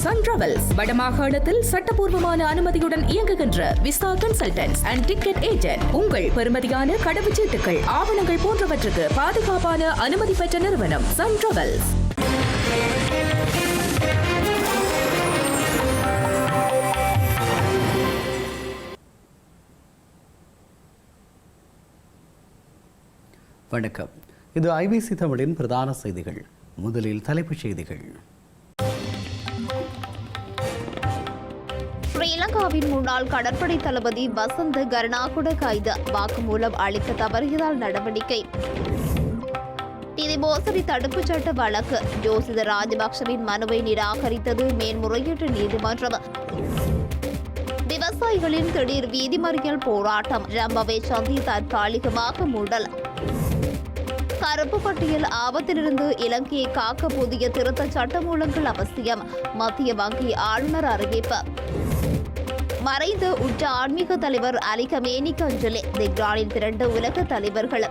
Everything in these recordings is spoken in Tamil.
சன் டிராவல்ஸ் வடமாகாணத்தில் சட்டபூர்வமான அனுமதியுடன் இயங்குகின்ற visa consultants and ticket agent. உங்கள் பெறுமதியான கடவுச்சீட்டுகள், ஆவணங்கள் போன்றவற்றுக்கு பாதுகாப்பான அனுமதி பெற்ற நிறுவனம் சன் டிராவல்ஸ். வணக்கம். இது ஐபிசி தமிழின் பிரதான செய்திகள். முதலில் தலைப்புச் செய்திகள். ஸ்ரீலங்காவின் முன்னாள் கடற்படை தளபதி வசந்த கருணாகுட கைது, வாக்குமூலம் அளிக்க தவறியதால் நடவடிக்கை. நிதி மோசடி தடுப்புச் சட்ட வழக்கு, ஜோசித ராஜபக்சவின் மனுவை நிராகரித்தது மேன்முறையீட்டு நீதிமன்றம். விவசாயிகளின் திடீர் வீதி மறியல் போராட்டம், ரம்பவை சந்தி தற்காலிகமாக மூடல். கருப்பு பட்டியல் ஆபத்திலிருந்து இலங்கையை காக்க புதிய திருத்த சட்டமூலங்கள் அவசியம், மத்திய வங்கி ஆளுநர் அறிவிப்பு. மறைந்த உச்ச ஆன்மீக தலைவர் அலி கமேனிக்கு அஞ்சலி, தெஹ்ரானில் திரண்ட உலக தலைவர்கள்.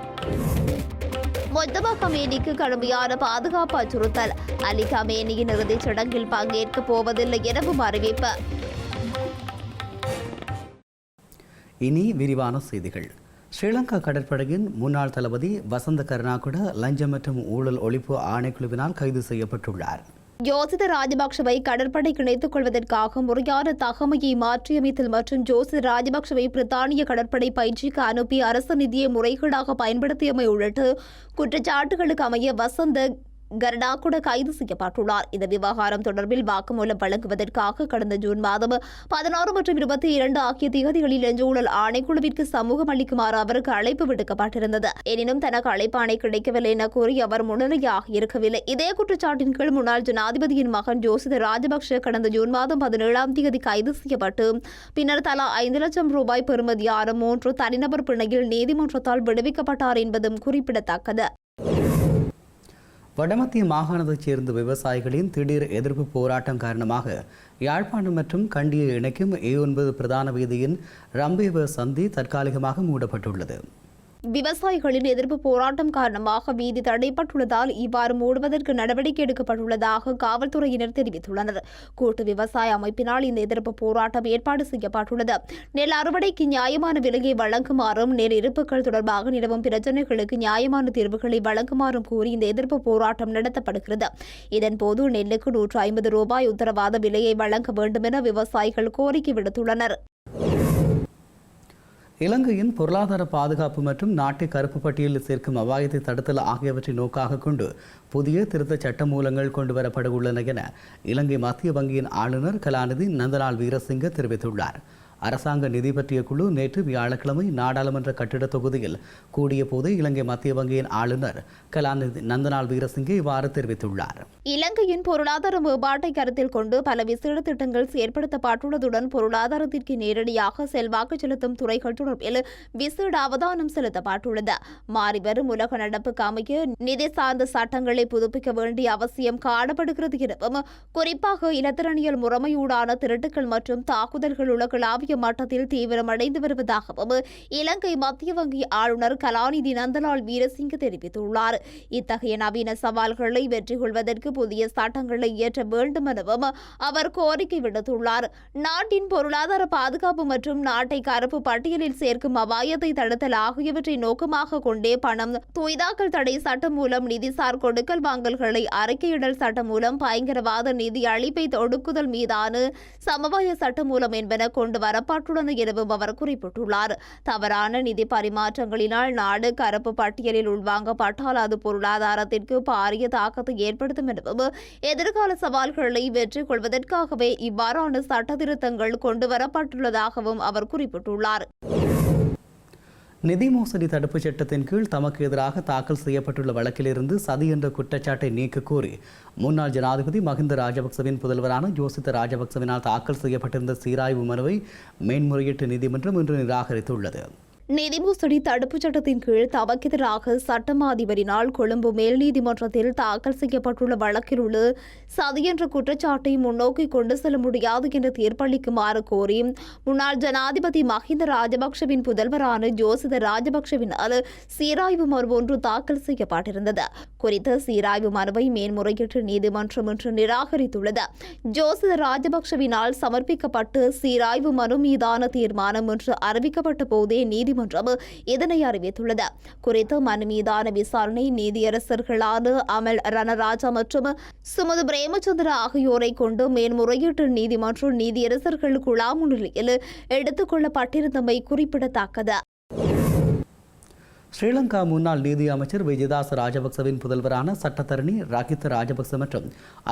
மொத்தமா கமேனிக்கு கடுமையான பாதுகாப்பு அச்சுறுத்தல், அலி கமேனியின் இறுதிச் சடங்கில் பங்கேற்கப் போவதில்லை எனவும் அறிவிப்பு. இனி விரிவான செய்திகள். ஸ்ரீலங்கா கடற்படையின் முன்னாள் தளபதி வசந்த கருணாகுட லஞ்சம் மற்றும் ஊழல் ஒழிப்பு ஆணைக்குழுவினால் கைது செய்யப்பட்டுள்ளார். ஜோசித ராஜபக்சவை கடற்படைக்கு இணைத்துக் கொள்வதற்காக முறையான தகமையை மாற்றியமைத்தல் மற்றும் ஜோசித ராஜபக்சவை பிரித்தானிய கடற்படை பயிற்சிக்கு அனுப்பி அரசு நிதியை முறைகேடாக பயன்படுத்தியமை உள்ளிட்ட குற்றச்சாட்டுகளுக்கு அமைய வசந்த கருணாகுட கைது செய்யப்பட்டுள்ளார். இந்த விவகாரம் தொடர்பில் வாக்குமூலம் வழங்குவதற்காக கடந்த ஜூன் மாதம் 16 மற்றும் 22 ஆகிய தேதிகளில் லஞ்ச ஊழல் ஆணைக்குழுவிற்கு சமூகம் அளிக்குமாறு அவருக்கு அழைப்பு விடுக்கப்பட்டிருந்தது. எனினும் தனக்கு அழைப்பாணை கிடைக்கவில்லை என கூறி அவர் முன்னிலையாக இருக்கவில்லை. இதே குற்றச்சாட்டின் கீழ் முன்னாள் ஜனாதிபதியின் மகன் ஜோசித ராஜபக்ஷ கடந்த ஜூன் மாதம் 17ஆம் தேதி கைது செய்யப்பட்டு பின்னர் தலா 5 லட்சம் ரூபாய் பெறுமதியான 3 தனிநபர் பிணையில் நீதிமன்றத்தால் விடுவிக்கப்பட்டார் என்பதும் குறிப்பிடத்தக்கது. வடமத்திய மாகாணத்தைச் சேர்ந்த விவசாயிகளின் திடீர் எதிர்ப்பு போராட்டம் காரணமாக யாழ்ப்பாணம் மற்றும் கண்டியை இணைக்கும் A9 பிரதான வீதியின் ரம்பேவ சந்தி தற்காலிகமாக மூடப்பட்டுள்ளது. விவசாயிகளின் எதிர்ப்பு போராட்டம் காரணமாக வீதி தடைப்பட்டுள்ளதால் இவ்வாறு மூடுவதற்கு நடவடிக்கை எடுக்கப்பட்டுள்ளதாக காவல்துறையினர் தெரிவித்துள்ளனர். கூட்டு விவசாய அமைப்பினால் இந்த எதிர்ப்பு போராட்டம் ஏற்பாடு செய்யப்பட்டுள்ளது. நெல் அறுவடைக்கு நியாயமான விலையை வழங்குமாறும் நெல் இருப்புகள் தொடர்பாக நிலவும் பிரச்சினைகளுக்கு நியாயமான தீர்வுகளை வழங்குமாறும் கூறி இந்த எதிர்ப்பு போராட்டம் நடத்தப்படுகிறது. இதன்போது நெல்லுக்கு 150 ரூபாய் உத்தரவாத விலையை வழங்க வேண்டும் என விவசாயிகள் கோரிக்கை விடுத்துள்ளனர். இலங்கையின் பொருளாதார பாதுகாப்பு மற்றும் நாட்டை கருப்பு பட்டியலில் சேர்க்கும் அபாயத்தை தடுத்தல் ஆகியவற்றை நோக்காக கொண்டு புதிய திருத்த சட்டமூலங்கள் கொண்டுவரப்பட உள்ளன என இலங்கை மத்திய வங்கியின் ஆளுநர் கலாநிதி நந்தலால் வீரசிங்க தெரிவித்துள்ளார். அரசாங்க நிதி பற்றிய குழு நேற்று வியாழக்கிழமை நாடாளுமன்ற கட்டிட தொகுதியில் கூடிய போது இலங்கை மத்திய வங்கியின் ஆளுநர் கலாநிதி நந்தலால் வீரசிங்கே இவ்வாறு தெரிவித்துள்ளார். இலங்கையின் பொருளாதார மேம்பாட்டை கருத்தில் கொண்டு பல விசேட திட்டங்கள் செயற்படுத்தப்பட்டுள்ளதுடன் பொருளாதாரத்திற்கு நேரடியாக செல்வாக்கு செலுத்தும் துறைகள் தொடர்பில் விசேட அவதானம் செலுத்தப்பட்டுள்ளது. மாறிவரும் உலக நடப்புக்கு அமைய நிதி சார்ந்த சட்டங்களை புதுப்பிக்க வேண்டிய அவசியம் காணப்படுகிறது எனவும் குறிப்பாக இலத்திரனியல் முறைமையூடான திருட்டுகள் மற்றும் தாக்குதல்கள் உலகளாவிய மட்டத்தில் தீவிரமடைந்து வருவதாகவும் இலங்கை மத்திய வங்கி ஆளுநர் கலாநிதி நந்தலால் வீரசிங்க தெரிவித்துள்ளார். இத்தகைய நவீன சவால்களை வெற்றி கொள்வதற்கு புதிய சட்டங்களை இயற்ற வேண்டும் எனவும் அவர் கோரிக்கை விடுத்துள்ளார். நாட்டின் பொருளாதார பாதுகாப்பு மற்றும் நாட்டை கருப்பு பட்டியலில் சேர்க்கும் அபாயத்தை தடுத்தல் ஆகியவற்றை நோக்கமாக கொண்டே பணம் தூய்தாக்கல் தடை சட்டம் மூலம் நிதிசார் கொடுக்கல் வாங்கல்களை அறிக்கையிடல் சட்டம் மூலம் பயங்கரவாத நிதி அளிப்பை ஒடுக்குதல் மீதான சமவாய சட்டம் மூலம் என்பன கொண்டு வரப்பட்டுள்ளன எனவும் அவர் குறிப்பிட்டுள்ளார். தவறான நிதி பரிமாற்றங்களினால் நாடு கருப்பு பட்டியலில் உள்வாங்கப்பட்டால் அது பொருளாதாரத்திற்கு பாரிய தாக்கத்தை ஏற்படுத்தும் எனவும் எதிர்கால சவால்களை வெற்றி கொள்வதற்காகவே இவ்வாறான சட்ட திருத்தங்கள் கொண்டுவரப்பட்டுள்ளதாகவும் அவர் குறிப்பிட்டுள்ளார். நிதி மோசடி தடுப்புச் சட்டத்தின் கீழ் தமக்கு எதிராக தாக்கல் செய்யப்பட்டுள்ள வழக்கிலிருந்து சதி என்ற குற்றச்சாட்டை நீக்க கோரி முன்னாள் ஜனாதிபதி மஹிந்த ராஜபக்சவின் புதல்வரான ஜோசித ராஜபக்சவினால் தாக்கல் செய்யப்பட்டிருந்த சீராய்வு மனுவை மேன்முறையீட்டு நீதிமன்றம் இன்று நிராகரித்துள்ளது. நிதி மோசடி தடுப்புச் சட்டத்தின் கீழ் தமக்கு எதிராக சட்டமா அதிபரினால் கொழும்பு மேல் நீதிமன்றத்தில் தாக்கல் செய்யப்பட்டுள்ள வழக்கில் உள்ள சதி என்ற குற்றச்சாட்டை முன்னோக்கி கொண்டு செல்ல முடியாது என்று தீர்ப்பளிக்குமாறு கோரி முன்னாள் ஜனாதிபதி மஹிந்த ராஜபக்சவின் புதல்வரான ஜோசித ராஜபக்சவினால் சீராய்வு மனு ஒன்று தாக்கல் செய்யப்பட்டிருந்தது. குறித்த சீராய்வு மனுவை மேன்முறையீட்டு நீதிமன்றம் இன்று நிராகரித்துள்ளது. ஜோசித ராஜபக்ஷவினால் சமர்ப்பிக்கப்பட்டு சீராய்வு மனு மீதான தீர்மானம் இன்று அறிவிக்கப்பட்ட போதே நீதிமன்றம் இதனை அறிவித்துள்ளது. குறித்த மனு மீதான விசாரணை நீதியரசர்களான அமல் ரணராஜா மற்றும் சுமது பிரேமச்சந்திர ஆகியோரை கொண்டு மேன்முறையீட்டு நீதிமன்ற நீதியரசர்கள் குழா முன்னிலையில் எடுத்துக் கொள்ளப்பட்டிருந்தமை குறிப்பிடத்தக்கது. ஸ்ரீலங்கா முன்னாள் நீதி அமைச்சர் விஜயதாச ராஜபக்சவின் புதல்வரான சட்டத்தரணி ராகித்த ராஜபக்ச மற்றும்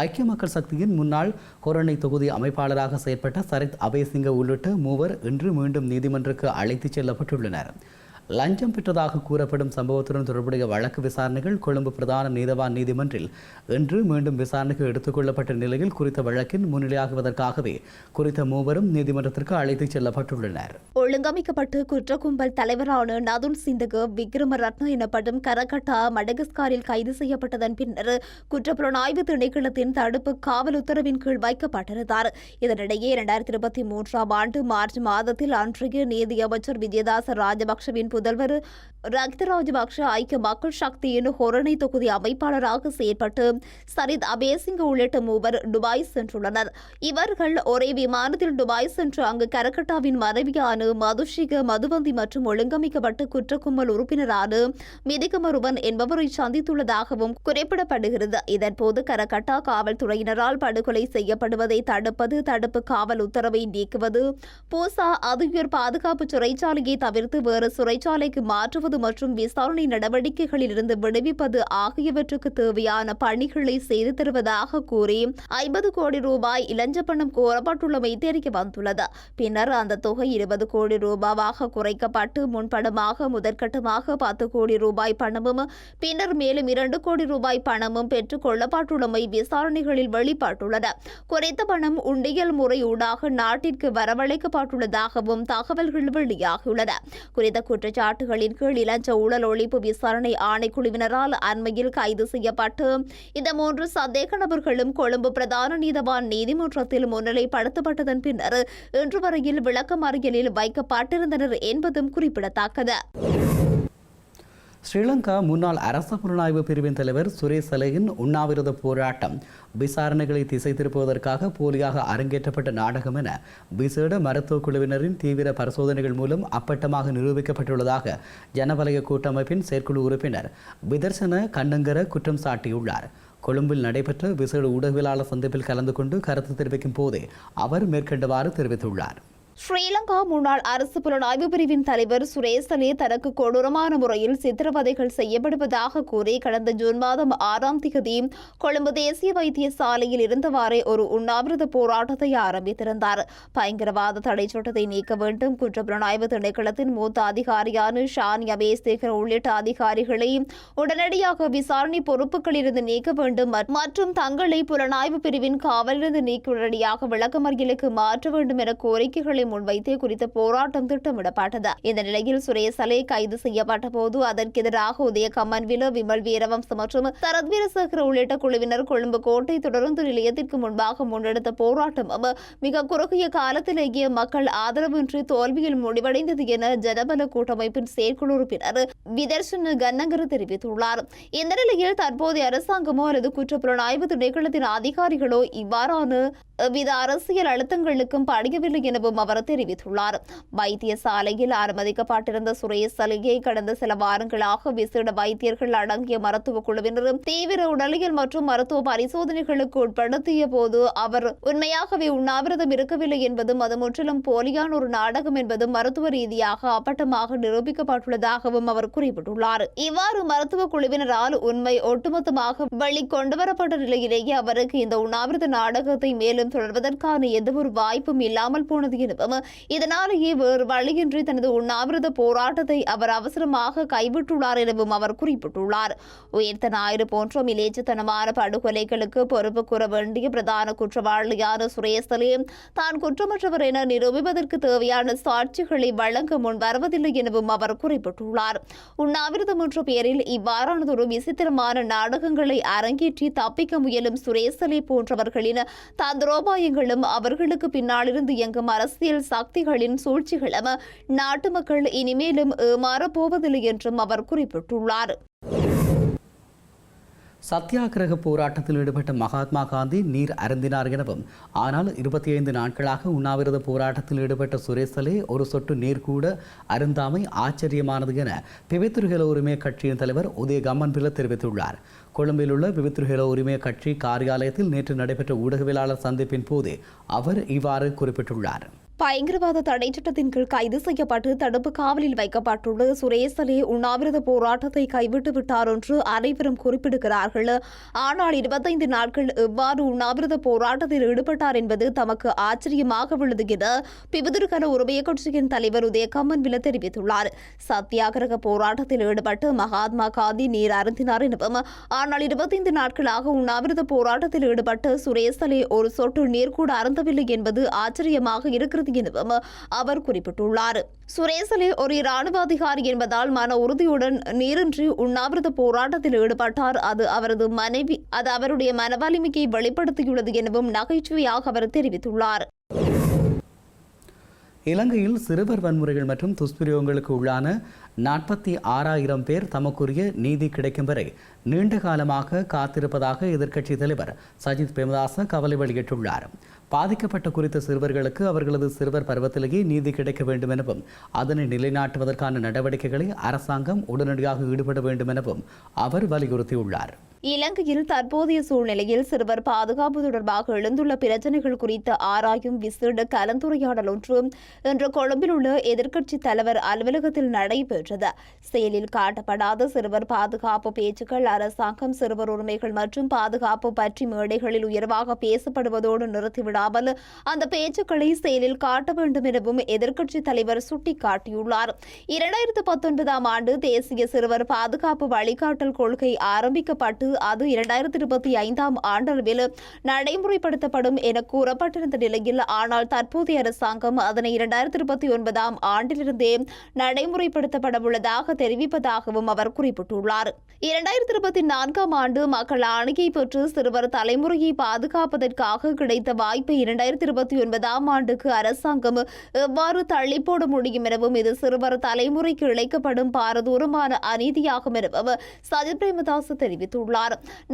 ஐக்கிய மக்கள் சக்தியின் முன்னாள் கொரோனை தொகுதி அமைப்பாளராக செயற்பட்ட சரித் அபேசிங்க உள்ளிட்ட மூவர் இன்று மீண்டும் நீதிமன்றக்கு அழைத்துச் செல்லப்பட்டுள்ளனர். லஞ்சம் பெற்றதாக கூறப்படும் சம்பவத்துடன் தொடர்புடைய வழக்கு விசாரணைகள் கொழும்பு பிரதான நீதவான் நீதிமன்றில் இன்று மீண்டும் விசாரணைக்கு எடுத்துக் கொள்ளப்பட்ட நிலையில் குறித்த வழக்கின் முன்னிலையாகுவதற்காகவே குறித்த மூவரும் நீதிமன்றத்திற்கு அழைத்துச் செல்லப்பட்டுள்ளனர். ஒழுங்கமைக்கப்பட்டு குற்ற கும்பல் தலைவரான நதுன் சிந்தக விக்ரமரத்ன எனப்படும் கரகட்டா மடகஸ்காரில் கைது செய்யப்பட்டதன் பின்னர் குற்றப்புலனாய்வு திணைக்களத்தின் தடுப்பு காவல் உத்தரவின் கீழ் வைக்கப்பட்டிருந்தார். இதனிடையே 2023 ஆண்டு மார்ச் மாதத்தில் அன்றைய நீதியமைச்சர் விஜயதாச ராஜபக்ஷவின் புதல்வர் ராகித்த ராஜபக்ஷ ஐக்கிய மக்கள் சக்தியின் ஹொரணை தொகுதி அமைப்பாளராக செயற்பட்டு சரித் அபேசிங்க உள்ளிட்ட மூவர் துபாய் சென்றுள்ளனர். இவர்கள் ஒரே விமானத்தில் துபாய் சென்று அங்கு கரகட்டாவின் மனைவியான மதுஷிக மதுவந்தி மற்றும் ஒழுங்கமைக்கப்பட்ட குற்றக்கும்பல் உறுப்பினரான மிதிகமருவன் என்பவரை சந்தித்துள்ளதாகவும் குறிப்பிடப்படுகிறது. இதன்போது கரகட்டா காவல்துறையினரால் படுகொலை செய்யப்படுவதை தடுப்பது, தடுப்பு காவல் உத்தரவை நீக்குவது, பூசா அதியுயர் பாதுகாப்பு சிறைச்சாலையை தவிர்த்து வேறு சிறைச்சாலைக்கு மாற்றுவது மற்றும் விசாரணை நடவடிக்கைகளில் இருந்து விடுவிப்பது ஆகியவற்றுக்கு தேவையான பணிகளை செய்து தருவதாக கூறி 50 கோடி ரூபாய் இலஞ்ச பணம் கோரப்பட்டுள்ளமை தெரிய வந்துள்ளது. பின்னர் அந்த தொகை 20 கோடி ரூபாவாக குறைக்கப்பட்டு முன்பணமாக முதற்கட்டமாக 10 கோடி ரூபாய் பணமும் பின்னர் மேலும் 2 கோடி ரூபாய் பணமும் பெற்றுக் கொள்ளப்பட்டுள்ளமை விசாரணைகளில் வெளிப்பட்டுள்ளது. குறைத்த பணம் உண்டியல் முறையூடாக நாட்டிற்கு வரவழைக்கப்பட்டுள்ளதாகவும் தகவல்கள் வெளியாகியுள்ளன. குறித்த குற்றச்சாட்டுகளின் கீழ் இலஞ்ச ஊழல் ஒழிப்பு விசாரணை ஆணைக்குழுவினரால் அண்மையில் கைது செய்யப்பட்டு இந்த 3 சந்தேக நபர்களும் கொழும்பு பிரதான நீதவான் நீதிமன்றத்தில் முன்னிலைப்படுத்தப்பட்டதன் பின்னர் இன்று வரையில் விளக்கமறியலில் வைக்கப்பட்டிருந்தனர் என்பதும் குறிப்பிடத்தக்கது. ஸ்ரீலங்கா முன்னாள் அரச புலனாய்வு பிரிவின் தலைவர் சுரேஷ் சலேயின் உண்ணாவிரத போராட்டம் விசாரணைகளை திசை திருப்புவதற்காக போலியாக அரங்கேற்றப்பட்ட நாடகம் என விசேட மருத்துவ குழுவினரின் தீவிர பரிசோதனைகள் மூலம் அப்பட்டமாக நிரூபிக்கப்பட்டுள்ளதாக ஜனவலய கூட்டமைப்பின் செயற்குழு உறுப்பினர் விதர்சன கண்ணங்கர குற்றம் சாட்டியுள்ளார். கொழும்பில் நடைபெற்ற விசேட ஊடகவியலாளர் சந்திப்பில் கலந்து கொண்டு கருத்து தெரிவிக்கும் போதே அவர் மேற்கண்டவாறு தெரிவித்துள்ளார். ஸ்ரீலங்கா முன்னாள் அரசு புலனாய்வு பிரிவின் தலைவர் சுரேஷ் சலே தனக்கு கொடூரமான முறையில் சித்திரவதைகள் செய்யப்படுவதாக கூறி கடந்த ஜூன் மாதம் 6ஆம் தேதி கொழும்பு தேசிய வைத்தியசாலையில் இருந்தவாறே ஒரு உண்ணாவிரத போராட்டத்தை ஆரம்பித்திருந்தார். பயங்கரவாத தடை சட்டத்தை நீக்க வேண்டும், குற்றப்புலனாய்வு திணைக்களத்தின் மூத்த அதிகாரியான ஷான் அபேசேகர் உள்ளிட்ட அதிகாரிகளை உடனடியாக விசாரணை பொறுப்புகளிலிருந்து நீக்க வேண்டும் மற்றும் தங்களை புலனாய்வு பிரிவின் காவலிலிருந்து நீக்கி உடனடியாக விளக்கமறியலுக்கு மாற்ற வேண்டும் என கோரிக்கைகளை முன்வைத்தே குறித்த போராட்டம் திட்டமிடப்பட்டது. இந்த நிலையில் சுரேஷ் சலே கைது செய்யப்பட்ட போது அதற்கு எதிராக உதய கம்மன்வில, விமல் வீரவம்ச மற்றும் சரத் வீரசேகர உள்ளிட்ட குழுவினர் கொழும்பு கோட்டை தொடருந்து நிலையத்திற்கு முன்பாக முன்னெடுத்த போராட்டம் மிக குறுகிய காலத்திலேயே மக்கள் ஆதரவின்றி தோல்வியில் முடிவடைந்தது என ஜனபல கூட்டமைப்பின் செயற்குழு உறுப்பினர் விதர்சன கண்ணங்கர தெரிவித்துள்ளார். இந்த நிலையில் தற்போதைய அரசாங்கமோ அல்லது குற்றப்புலனாய்வு திணைக்களத்தின் அதிகாரிகளோ இவ்வாறான வித அரசியல் அழுத்தங்களுக்கும் படியவில்லை எனவும் அவர் தெரிவித்துள்ளார். வைத்தியசாலையில் அனுமதிக்கப்பட்டிருந்த சுரேஷ் சலேயை கடந்த சில வாரங்களாக விசேட வைத்தியர்கள் அடங்கிய மருத்துவ குழுவினரும் தீவிர உடலியல் மற்றும் மருத்துவ பரிசோதனைகளுக்கு உட்படுத்திய போது அவர் உண்மையாகவே உண்ணாவிரதம் இருக்கவில்லை என்பதும் அது முற்றிலும் போலியான ஒரு நாடகம் என்பதும் மருத்துவ ரீதியாக அப்பட்டமாக நிரூபிக்கப்பட்டுள்ளதாகவும் அவர் குறிப்பிட்டுள்ளார். இவ்வாறு மருத்துவ குழுவினரால் உண்மை ஒட்டுமொத்தமாக வெளிக்கொண்டுவரப்பட்ட நிலையிலேயே அவருக்கு இந்த உண்ணாவிரத நாடகத்தை மேலும் தொடர்வதற்கான எந்தவொரு வாய்ப்பும் இல்லாமல் போனது எனவும் இதனாலேயே வேறு வழியின்றி தனது உண்ணாவிரத போராட்டத்தை அவர் அவசரமாக கைவிட்டுள்ளார் எனவும் அவர் குறிப்பிட்டுள்ளார். உயிர்த்த ஞாயிறு போன்ற மிலேச்சத்தனமான படுகொலைகளுக்கு பொறுப்பு கூற வேண்டிய பிரதான குற்றவாளியான சுரேஷ் சலே தான் குற்றமற்றவர் என நிரூபிப்பதற்கு தேவையான சாட்சிகளை வழங்க முன் வருவதில்லை எனவும் அவர் குறிப்பிட்டுள்ளார். உண்ணாவிரதம் என்ற பெயரில் இவ்வாறானதொரு விசித்திரமான நாடகங்களை அரங்கேற்றி தப்பிக்க முயலும் சுரேஷ் சலே போன்றவர்களின் தந்திரோபாயங்களும் அவர்களுக்கு பின்னாலிருந்து இயங்கும் அரசியல் சக்திகளின் சூழ்ச்சிகளும் நாட்டு மக்கள் இனிமேலும் ஏமாறப் போவதில்லை என்றும் அவர் குறிப்பிட்டுள்ளார். சத்தியாகிரக போராட்டத்தில் ஈடுபட்ட மகாத்மா காந்தி நீர் அருந்தினார் எனவும் ஆனால் 25 நாட்களாக உண்ணாவிரத போராட்டத்தில் ஈடுபட்ட சுரேசலே ஒரு சொட்டு நீர் கூட அருந்தாமை ஆச்சரியமானது என விவித்துருகல உரிமை கட்சியின் தலைவர் உதய கம்மன்பில தெரிவித்துள்ளார். கொழும்பில் உள்ள விவித்துருகல உரிமை கட்சி காரியாலயத்தில் நேற்று நடைபெற்ற ஊடகவியலாளர் சந்திப்பின் போது அவர் இவ்வாறு குறிப்பிட்டுள்ளார். பயங்கரவாத தடை சட்டத்தின் கீழ் கைது செய்யப்பட்டு தடுப்பு காவலில் வைக்கப்பட்டுள்ள சுரேசலே உண்ணாவிரத போராட்டத்தை கைவிட்டு விட்டார் என்று அனைவரும் குறிப்பிடுகிறார்கள். ஆனால் 25 நாட்கள் எவ்வாறு உண்ணாவிரத போராட்டத்தில் ஈடுபட்டார் என்பது தமக்கு ஆச்சரியமாக உள்ளது என பிபுதுருகல உரிமை கட்சியின் தலைவர் உதய கம்மன்பில தெரிவித்துள்ளார். சத்தியாகிரக போராட்டத்தில் ஈடுபட்டு மகாத்மா காந்தி நீர் அருந்தினார் எனவும் ஆனால் 25 நாட்களாக உண்ணாவிரத போராட்டத்தில் ஈடுபட்டு சுரேசலே ஒரு சொட்டு நீர் கூட அருந்தவில்லை என்பது ஆச்சரியமாக இருக்கிறது எனவும் அவர் குறிப்பிட்டுள்ளார். சுரேசலே ஒரு இராணுவ அதிகாரி என்பதால் மன உறுதியுடன் நீரின்றி உண்ணாவிரத போராட்டத்தில் ஈடுபட்டார். அது அவருடைய மன வலிமையை வெளிப்படுத்தியுள்ளது எனவும் நகைச்சுவையாக அவர் தெரிவித்துள்ளார். இலங்கையில் சிறுவர் வன்முறைகள் மற்றும் துஷ்பிரயோகங்களுக்கு உள்ளான 46,000 பேர் தமக்குரிய நீதி கிடைக்கும் வரை நீண்ட காலமாக காத்திருப்பதாக எதிர்க்கட்சித் தலைவர் சஜித் பிரேமதாச கவலை வெளியிட்டுள்ளார். பாதிக்கப்பட்ட குறித்த சிறுவர்களுக்கு அவர்களது சிறுவர் பருவத்திலேயே நீதி கிடைக்க வேண்டும் எனவும் அதனை நிலைநாட்டுவதற்கான நடவடிக்கைகளை அரசாங்கம் உடனடியாக ஈடுபட வேண்டும் எனவும் அவர் வலியுறுத்தியுள்ளார். இலங்கையில் தற்போதைய சூழ்நிலையில் சிறுவர் பாதுகாப்பு தொடர்பாக எழுந்துள்ள பிரச்சினைகள் குறித்து ஆராயும் விசேட கலந்துரையாடல் ஒன்று இன்று கொழும்பில் உள்ள எதிர்க்கட்சித் தலைவர் அலுவலகத்தில் நடைபெற்றது. செயலில் காட்டப்படாத சிறுவர் பாதுகாப்பு பேச்சுக்கள் அரசாங்கம் சிறுவர் உரிமைகள் மற்றும் பாதுகாப்பு பற்றி மேடைகளில் உயர்வாக பேசப்படுவதோடு நிறுத்திவிடாமல் அந்த பேச்சுக்களை செயலில் காட்ட வேண்டும் எனவும் எதிர்க்கட்சித் தலைவர் சுட்டிக்காட்டியுள்ளார். 2019 ஆண்டு தேசிய சிறுவர் பாதுகாப்பு வழிகாட்டல் கொள்கை ஆரம்பிக்கப்பட்டு அது 2025 ஆண்டளவில் நடைமுறைப்படுத்தப்படும் என கூறப்பட்டிருந்த நிலையில் ஆனால் தற்போதைய அரசாங்கம் அதனை 2029 ஆண்டிலிருந்தே நடைமுறைப்படுத்தப்பட உள்ளதாக தெரிவிப்பதாகவும் அவர் குறிப்பிட்டுள்ளார். 2024 ஆண்டு மக்கள் ஆணையை பெற்று சிறுவர் தலைமுறையை பாதுகாப்பதற்காக கிடைத்த வாய்ப்பை 2029 ஆண்டுக்கு அரசாங்கம் எவ்வாறு தள்ளி போட முடியும் எனவும் இது சிறுவர் தலைமுறைக்கு இழைக்கப்படும் பாரதூரமான அநீதியாகும் எனவும் சஜித் பிரேமதாச தெரிவித்துள்ளார்.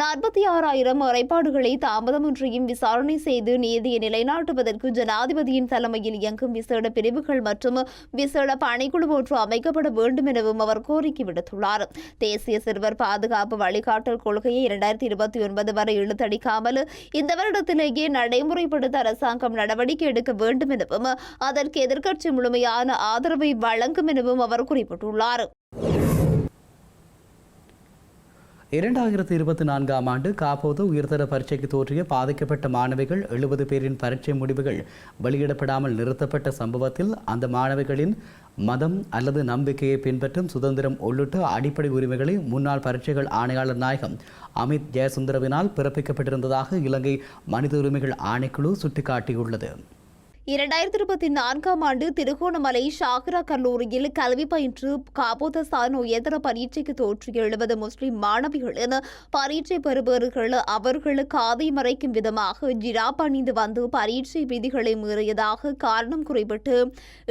46,000 முறைப்பாடுகளை தாமதமின்றியும் விசாரணை செய்து நீதியை நிலைநாட்டுவதற்கு ஜனாதிபதியின் தலைமையில் இயங்கும் விசேட பிரிவுகள் மற்றும் விசேட பணிக்குழு ஒன்று அமைக்கப்பட வேண்டும் எனவும் அவர் கோரிக்கை விடுத்துள்ளார். தேசிய சிறுவர் பாதுகாப்பு வழிகாட்டல் கொள்கையை 2029 வரை இழுத்தடிக்காமல் இந்த வருடத்திலேயே நடைமுறைப்படுத்த அரசாங்கம் நடவடிக்கை எடுக்க வேண்டும் எனவும் அதற்கு எதிர்க்கட்சி முழுமையான ஆதரவை வழங்கும் எனவும் அவர் குறிப்பிட்டுள்ளார். 2024 ஆண்டு காப்போது உயர்தர பரீட்சைக்கு தோற்றிய பாதிக்கப்பட்ட மாணவிகள் 70 பேரின் பரீட்சை முடிவுகள் வெளியிடப்படாமல் நிறுத்தப்பட்ட சம்பவத்தில் அந்த மாணவிகளின் மதம் அல்லது நம்பிக்கையை பின்பற்றும் சுதந்திரம் உள்ளிட்ட அடிப்படை உரிமைகளை முன்னாள் பரீட்சைகள் ஆணையாளர் நாயகம் அமித் ஜெயசுந்தரவினால் பிறப்பிக்கப்பட்டிருந்ததாக இலங்கை மனித உரிமைகள் ஆணைக்குழு சுட்டிக்காட்டியுள்ளது. 2024 ஆண்டு திருகோணமலை ஷாகிரா கல்லூரியில் கல்வி பயின்று காபோதசான உயர்தர பரீட்சைக்கு தோற்றிய 70 முஸ்லிம் மாணவிகளின் பரீட்சை பெறுபவர்கள் அவர்கள் காதை மறைக்கும் விதமாக ஜிராப் அணிந்து வந்து பரீட்சை விதிகளை மீறியதாக காரணம் குறிப்பிட்டு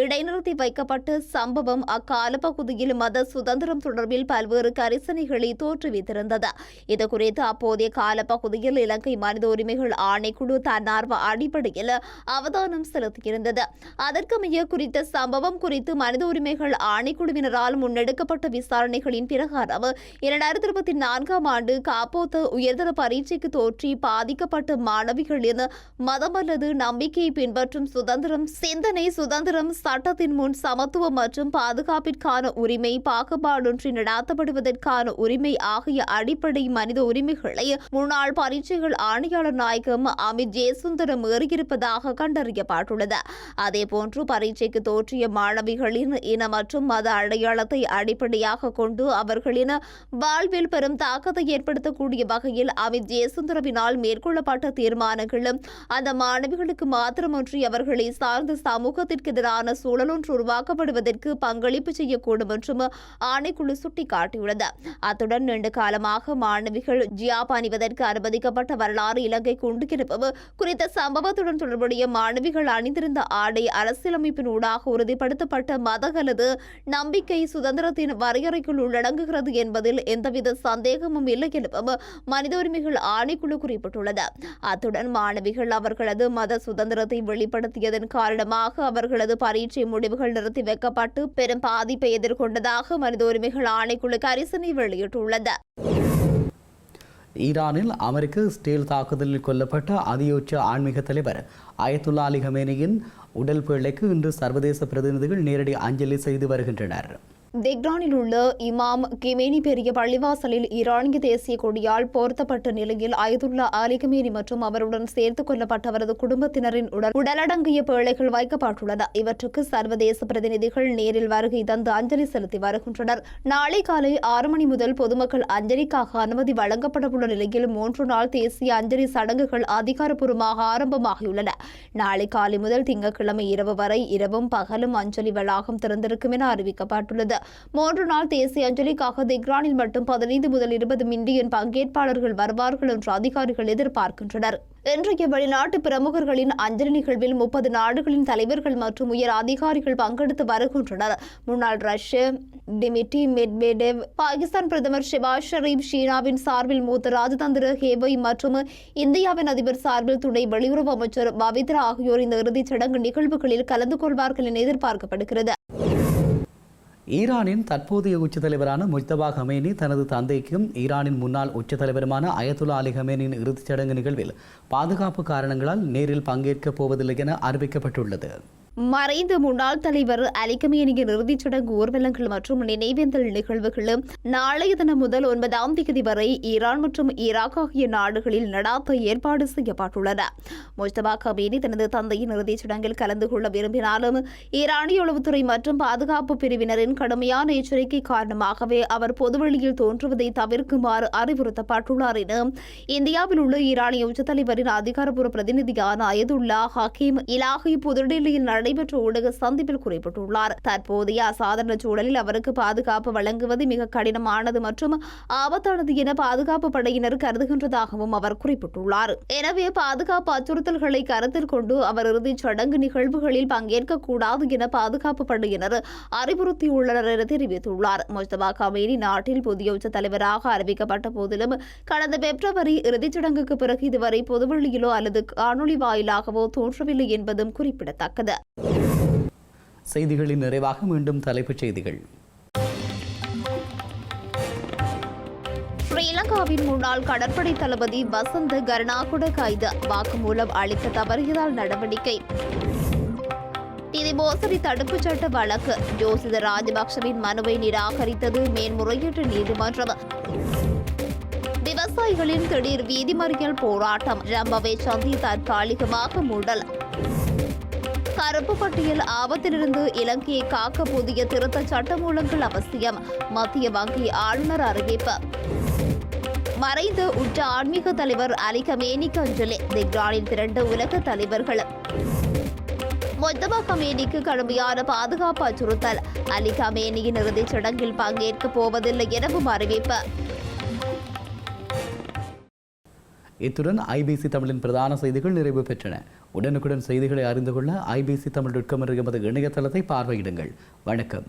இடைநிறுத்தி வைக்கப்பட்ட சம்பவம் அக்கால பகுதியில் மத சுதந்திரம் தொடர்பில் பல்வேறு கரிசனைகளை தோற்றுவித்திருந்தது. இதுகுறித்து அப்போதைய காலப்பகுதியில் இலங்கை மனித உரிமைகள் ஆணைக்குழு தன்னார்வ அடிப்படையில் அவதானம் செலுத்தியிருந்தது. அதற்கமைய குறித்த சம்பவம் குறித்து மனித உரிமைகள் ஆணைக்குழுவினரால் முன்னெடுக்கப்பட்ட விசாரணைகளின் பிரகாரம் 2024 ஆண்டு காப்போத்த உயர்தர பரீட்சைக்கு தோற்றி பாதிக்கப்பட்ட மாணவிகளின் மதம் அல்லது நம்பிக்கையை பின்பற்றும் சுதந்திரம், சிந்தனை சுதந்திரம், சட்டத்தின் முன் சமத்துவம் மற்றும் பாதுகாப்பிற்கான உரிமை, பாகுபாடின்றி நடாத்தப்படுவதற்கான உரிமை ஆகிய அடிப்படை மனித உரிமைகளை முன்னாள் பரீட்சைகள் ஆணையாளர் நாயகம் அமித் ஜெயசுந்தரம் மீறியிருப்பதாக கண்டறியப்பட்டுள்ளது. அதேபோன்று பரீட்சைக்கு தோற்றிய மாணவிகளின் இன மற்றும் மத அடையாளத்தை அடிப்படையாக கொண்டு அவர்களின் வாழ்வில் பெரும் தாக்கத்தை ஏற்படுத்தக்கூடிய வகையில் அமித் ஜெயசுந்தரவினால் மேற்கொள்ளப்பட்ட தீர்மானங்கள் அந்த மாணவிகளுக்கு மாத்திரமன்றி அவர்களை சார்ந்த சமூகத்திற்கு எதிரான சூழல் ஒன்று உருவாக்கப்படுவதற்கு பங்களிப்பு செய்யக்கூடும் என்றும் ஆணைக்குழு சுட்டிக்காட்டியுள்ளது. அத்துடன் நீண்ட காலமாக மாணவிகள் ஜியாப் அணிவதற்கு அனுமதிக்கப்பட்ட வரலாறு இலங்கைக்கு உண்டு எனவும் குறித்த சம்பவத்துடன் தொடர்புடைய மாணவிகள் அணிந்திருந்த ஆடை அரசியலமைப்பினூடாக உறுதிப்படுத்தப்பட்ட மத அல்லது நம்பிக்கை சுதந்திரத்தின் வரையறைக்குள் உள்ளடங்குகிறது என்பதில் எந்தவித சந்தேகமும் இல்லை எனவும் மனித உரிமைகள் ஆணைக்குழு குறிப்பிட்டுள்ளது. அத்துடன் மாணவிகள் அவர்களது மத சுதந்திரத்தை வெளிப்படுத்தியதன் காரணமாக அவர்களது பரீட்சை முடிவுகள் நிறுத்தி வைக்கப்பட்டு பெரும் பாதிப்பை எதிர்கொண்டதாக மனித உரிமைகள் ஆணைக்குழு கரிசனை வெளியிட்டுள்ளது. ஈரானில் அமெரிக்க ஸ்டீல் தாக்குதலில் கொல்லப்பட்ட அதியுச்ச ஆன்மீக தலைவர் அயத்துல்லா அலி ஹமேனியின் உடல் பிள்ளைக்கு இன்று சர்வதேச பிரதிநிதிகள் நேரடி அஞ்சலி செய்து வருகின்றனர். தெஹ்ரானில் உள்ள இமாம் கிமேனி பெரிய பள்ளிவாசலில் ஈரானிய தேசிய கொடியால் போர்த்தப்பட்ட நிலையில் அயதுல்லா அலி கமேனி மற்றும் அவருடன் சேர்த்துக் கொள்ளப்பட்டவரது குடும்பத்தினரின் உடலடங்கிய பேழைகள் வைக்கப்பட்டுள்ளன. இவற்றுக்கு சர்வதேச பிரதிநிதிகள் நேரில் வருகை தந்து அஞ்சலி செலுத்தி வருகின்றனர். நாளை காலை 6 மணி முதல் பொதுமக்கள் அஞ்சலிக்காக அனுமதி வழங்கப்படவுள்ள நிலையில் 3 நாள் தேசிய அஞ்சலி சடங்குகள் அதிகாரப்பூர்வமாக ஆரம்பமாகியுள்ளன. நாளை காலை முதல் திங்கட்கிழமை இரவு வரை இரவும் பகலும் அஞ்சலி வளாகம் திறந்திருக்கும் என அறிவிக்கப்பட்டுள்ளது. 3 நாள் தேசிய அஞ்சலிக்காக தெஹ்ரானில் மட்டும் 15 முதல் 20 மில்லியன் பங்கேற்பாளர்கள் வருவார்கள் என்று அதிகாரிகள் எதிர்பார்க்கின்றனர். இன்றைய வெளிநாட்டு பிரமுகர்களின் அஞ்சலி நிகழ்வில் 30 நாடுகளின் தலைவர்கள் மற்றும் உயர் அதிகாரிகள் பங்கெடுத்து வருகின்றனர். முன்னாள் ரஷ்ய டிமிட்ரி மெட்வெடேவ், பாகிஸ்தான் பிரதமர் ஷெபாஸ் ஷரீப், சீனாவின் சார்பில் மூத்த ராஜதந்திர ஹேபய் மற்றும் இந்தியாவின் அதிபர் சார்பில் துணை வெளியுறவு அமைச்சர் பவித்ரா ஆகியோர் இந்த இறுதிச் சடங்கு நிகழ்வுகளில் கலந்து கொள்வார்கள் என எதிர்பார்க்கப்படுகிறது. ஈரானின் தற்போதைய உச்ச தலைவரான முஜ்தபா கமேனி தனது தந்தைக்கும் ஈரானின் முன்னாள் உச்ச தலைவருமான அயத்துல்லா அலி கமேனியின் இறுதிச் சடங்கு நிகழ்வில் பாதுகாப்பு காரணங்களால் நேரில் பங்கேற்கப் போவதில்லை என அறிவிக்கப்பட்டுள்ளது. மறைந்த முன்னாள் தலைவர் அலி கமேனியின் இறுதிச் சடங்கு ஊர்வலங்கள் மற்றும் நினைவேந்தல் நிகழ்வுகளும் நாளைய தினம் முதல் 9ஆம் தேதி வரை ஈரான் மற்றும் ஈராக் ஆகிய நாடுகளில் நடாத்த ஏற்பாடு செய்யப்பட்டுள்ளன. முஜ்தபா கமேனி தனது தந்தையின் இறுதிச் சடங்கில் கலந்து கொள்ள விரும்பினாலும் ஈரானிய உளவுத்துறை மற்றும் பாதுகாப்பு பிரிவினரின் கடுமையான எச்சரிக்கை காரணமாகவே அவர் பொதுவெளியில் தோன்றுவதை தவிர்க்குமாறு அறிவுறுத்தப்பட்டுள்ளார் என இந்தியாவில் உள்ள ஈரானிய உச்ச தலைவரின் அதிகாரப்பூர்வ பிரதிநிதியான அயதுல்லா ஹக்கீம் இலாஹி புதுடெல்லியில் நடைபெற்ற ஊடக சந்திப்பில் குறிப்பிட்டுள்ளார். தற்போதைய அசாதாரண சூழலில் அவருக்கு பாதுகாப்பு வழங்குவது மிக கடினமானது மற்றும் ஆபத்தானது என பாதுகாப்பு படையினர் கருதுகின்றதாகவும் அவர் குறிப்பிட்டுள்ளார். எனவே பாதுகாப்பு அச்சுறுத்தல்களை கருத்தில் கொண்டு அவர் இறுதிச் சடங்கு நிகழ்வுகளில் பங்கேற்கக்கூடாது என பாதுகாப்பு படையினர் அறிவுறுத்தியுள்ளனர் என தெரிவித்துள்ளார். முஜ்தபா கமேனி நாட்டில் புதிய உச்ச தலைவராக அறிவிக்கப்பட்ட போதிலும் கடந்த பிப்ரவரி இறுதிச் சடங்குக்கு பிறகு இதுவரை பொதுவெளியிலோ அல்லது காணொலி வாயிலாகவோ தோன்றவில்லை என்பதும் குறிப்பிடத்தக்கது. செய்திகளின் நிறைவாக மீண்டும் தலைப்புச் செய்திகள். ஸ்ரீலங்காவின் முன்னாள் கடற்படை தளபதி வசந்த கருணாகுட கைது, வாக்குமூலம் அளிக்க தவறியதால் நடவடிக்கை. நிதி மோசடி தடுப்புச் சட்ட வழக்கு, ஜோசித ராஜபக்சவின் மனுவை நிராகரித்தது மேன்முறையீட்டு நீதிமன்றம். விவசாயிகளின் திடீர் வீதி மறியல் போராட்டம், ரம்பவை சந்தி தற்காலிகமாக மூடல். கருப்பு பட்டியல் ஆபத்திலிருந்து இலங்கையை காக்க புதிய திருத்த சட்டமூலங்கள் அவசியம், மத்திய வங்கி ஆளுநர் அறிவிப்பு. மறைந்த உச்ச ஆன்மீக தலைவர் அலி கமேனிக்கு அஞ்சலி, தெஹ்ரானில் திரண்ட உலக தலைவர்கள். முஜ்தபா கமேனிக்கு கடுமையான பாதுகாப்பு அச்சுறுத்தல், அலி கமேனியின் இறுதிச் சடங்கில் பங்கேற்கப் போவதில்லை எனவும் அறிவிப்பு. இத்துடன் ஐபிசி தமிழின் பிரதான செய்திகள் நிறைவு பெற்றன. உடனுக்குடன் செய்திகளை அறிந்து கொள்ள IBC தமிழ்.com என்ற எமது இணையதளத்தை பார்வையிடுங்கள். வணக்கம்.